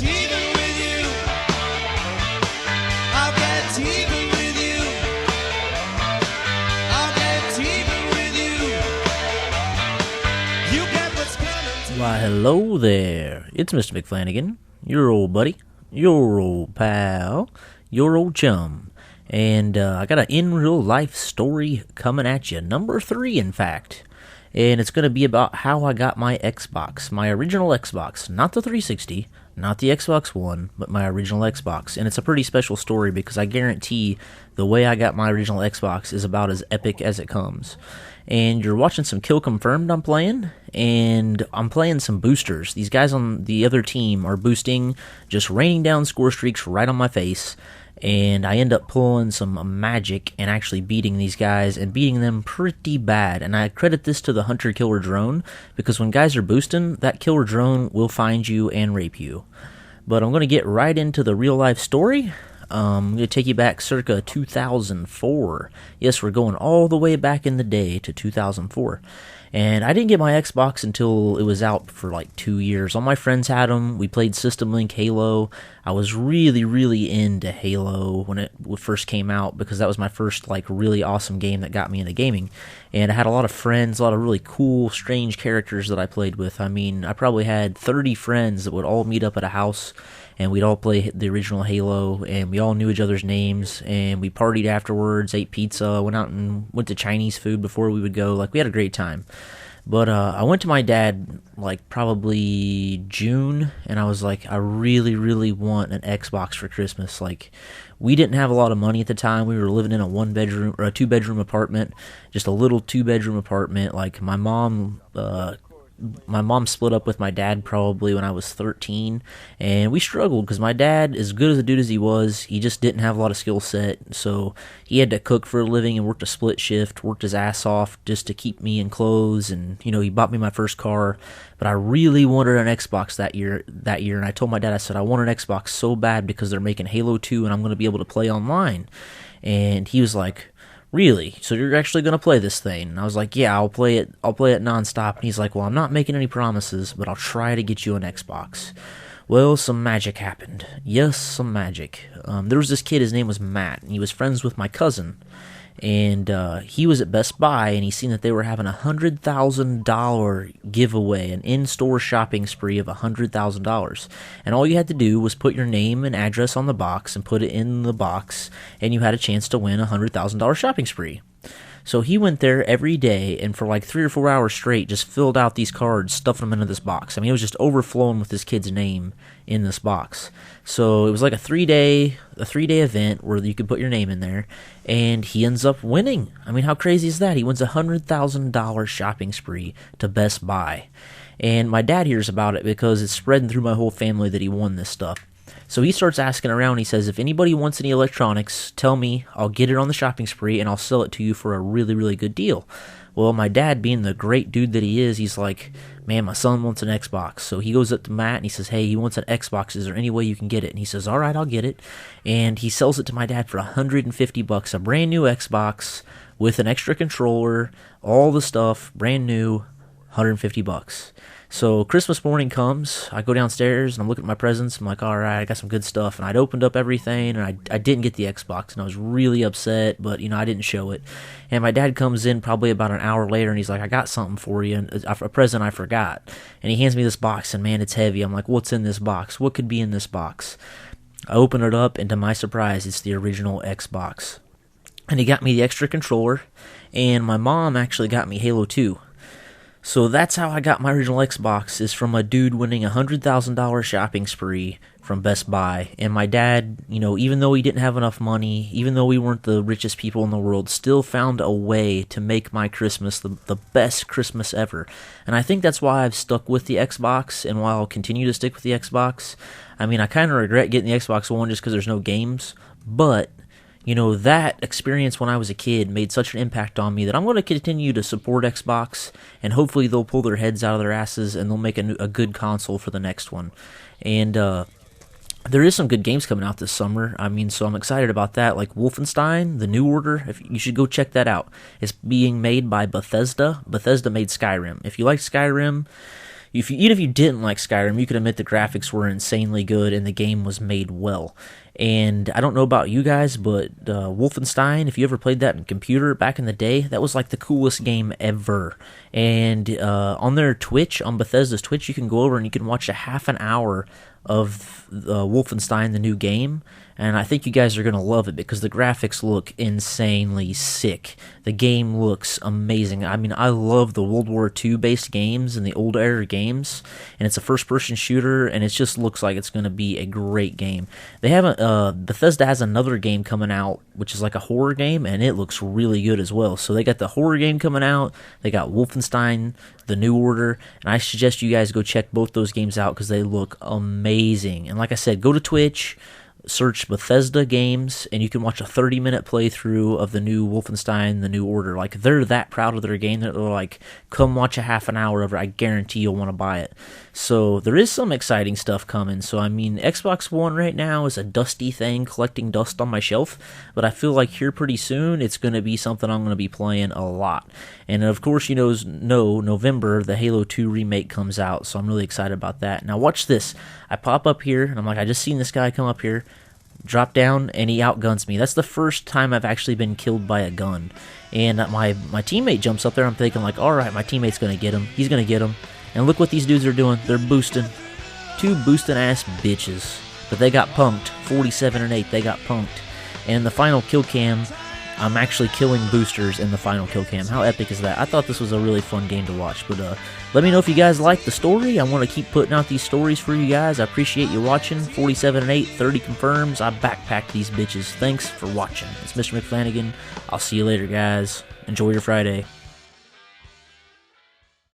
even with you. I'll get even with you. I'll get even with you. You get what's coming to Why, hello there. It's Mr. McFlanagan, your old buddy, your old pal, your old chum. And I got an in real life story coming at you, number 3 in fact. And it's going to be about how I got my Xbox, my original Xbox, not the 360, not the Xbox One, but my original Xbox. And it's a pretty special story because I guarantee the way I got my original Xbox is about as epic as it comes. And you're watching some Kill Confirmed I'm playing, and I'm playing some boosters. These guys on the other team are boosting, just raining down score streaks right on my face. And I end up pulling some magic and actually beating these guys and beating them pretty bad. And I credit this to the hunter-killer drone, because when guys are boosting, that killer drone will find you and rape you. But I'm going to get right into the real-life story. I'm going to take you back circa 2004. Yes, we're going all the way back in the day to 2004. And I didn't get my Xbox until it was out for like 2 years. All my friends had them. We played System Link Halo. I was really, really into Halo when it first came out, because that was my first like really awesome game that got me into gaming. And I had a lot of friends, a lot of really cool, strange characters that I played with. I mean, I probably had 30 friends that would all meet up at a house, and we'd all play the original Halo, and we all knew each other's names, and we partied afterwards, ate pizza, went to Chinese food before we would go. Like, we had a great time. But I went to my dad, like, probably June, and I was like, I really, really want an Xbox for Christmas. Like, we didn't have a lot of money at the time. We were living in a 1-bedroom, or a 2-bedroom apartment, just a little 2-bedroom apartment. Like, my mom split up with my dad probably when I was 13, and we struggled because my dad, as good as a dude as he was, he just didn't have a lot of skill set, so he had to cook for a living and worked a split shift, worked his ass off just to keep me in clothes, and, you know, he bought me my first car. But I really wanted an Xbox that year, and I told my dad, I said, I want an Xbox so bad because they're making Halo 2 and I'm going to be able to play online. And he was like, really? So you're actually going to play this thing? And I was like, yeah, I'll play it nonstop. And he's like, well, I'm not making any promises, but I'll try to get you an Xbox. Well, some magic happened. Yes, some magic. There was this kid, his name was Matt, and he was friends with my cousin. And he was at Best Buy, and he seen that they were having a $100,000 giveaway, an in-store shopping spree of $100,000. And all you had to do was put your name and address on the box and put it in the box, and you had a chance to win a $100,000 shopping spree. So he went there every day, and for like 3 or 4 hours straight, just filled out these cards, stuffed them into this box. I mean, it was just overflowing with this kid's name in this box. So it was like a 3-day event where you could put your name in there, and he ends up winning. I mean, how crazy is that? He wins a $100,000 shopping spree to Best Buy. And my dad hears about it because it's spreading through my whole family that he won this stuff. So he starts asking around. He says, if anybody wants any electronics, tell me. I'll get it on the shopping spree, and I'll sell it to you for a really, really good deal. Well, my dad, being the great dude that he is, he's like, man, my son wants an Xbox. So he goes up to Matt, and he says, hey, he wants an Xbox. Is there any way you can get it? And he says, all right, I'll get it. And he sells it to my dad for $150, a brand new Xbox with an extra controller, all the stuff, brand new, $150. So Christmas morning comes, I go downstairs, and I'm looking at my presents. I'm like, all right, I got some good stuff. And I'd opened up everything, and I didn't get the Xbox, and I was really upset, but, you know, I didn't show it. And my dad comes in probably about an hour later, and he's like, I got something for you, and a present I forgot. And he hands me this box, and man, it's heavy. I'm like, what's in this box? What could be in this box? I open it up, and to my surprise, it's the original Xbox. And he got me the extra controller, and my mom actually got me Halo 2. So that's how I got my original Xbox, is from a dude winning a $100,000 shopping spree from Best Buy. And my dad, you know, even though he didn't have enough money, even though we weren't the richest people in the world, still found a way to make my Christmas the best Christmas ever. And I think that's why I've stuck with the Xbox, and why I'll continue to stick with the Xbox. I mean, I kind of regret getting the Xbox One just because there's no games, but you know, that experience when I was a kid made such an impact on me that I'm going to continue to support Xbox, and hopefully they'll pull their heads out of their asses and they'll make a good console for the next one. And there is some good games coming out this summer. I mean, so I'm excited about that. Like Wolfenstein, The New Order, you should go check that out. It's being made by Bethesda. Bethesda made Skyrim. If you like Skyrim, even if you didn't like Skyrim, you could admit the graphics were insanely good and the game was made well. And I don't know about you guys, but Wolfenstein, if you ever played that in computer back in the day, that was like the coolest game ever. And on their Twitch, on Bethesda's Twitch, you can go over and you can watch a half an hour of Wolfenstein, the new game, and I think you guys are going to love it because the graphics look insanely sick. The game looks amazing. I mean, I love the World War II based games and the old era games, and it's a first person shooter, and it just looks like it's going to be a great game. They haven't Bethesda has another game coming out which is like a horror game, and it looks really good as well. So they got the horror game coming out, they got Wolfenstein The New Order, and I suggest you guys go check both those games out because they look amazing. And like I said, go to Twitch, search Bethesda Games, and you can watch a 30-minute playthrough of the new Wolfenstein The New Order. Like, they're that proud of their game that they're like, come watch a half an hour of it, I guarantee you'll want to buy it. So there is some exciting stuff coming. So I mean, Xbox One right now is a dusty thing collecting dust on my shelf, but I feel like here pretty soon it's going to be something I'm going to be playing a lot. And of course, you know, November the Halo 2 remake comes out, so I'm really excited about that. Now watch this. I pop up here and I'm like, I just seen this guy come up here, drop down, and he outguns me. That's the first time I've actually been killed by a gun. And my teammate jumps up there. I'm thinking like, all right, my teammate's going to get him. He's going to get him. And look what these dudes are doing. They're boosting. Two boosting ass bitches. But they got punked. 47-8. They got punked. And in the final kill cam, I'm actually killing boosters in the final kill cam. How epic is that? I thought this was a really fun game to watch. But let me know if you guys like the story. I want to keep putting out these stories for you guys. I appreciate you watching. 47-8, 30 confirms. I backpacked these bitches. Thanks for watching. It's Mr. McFlanagan. I'll see you later, guys. Enjoy your Friday.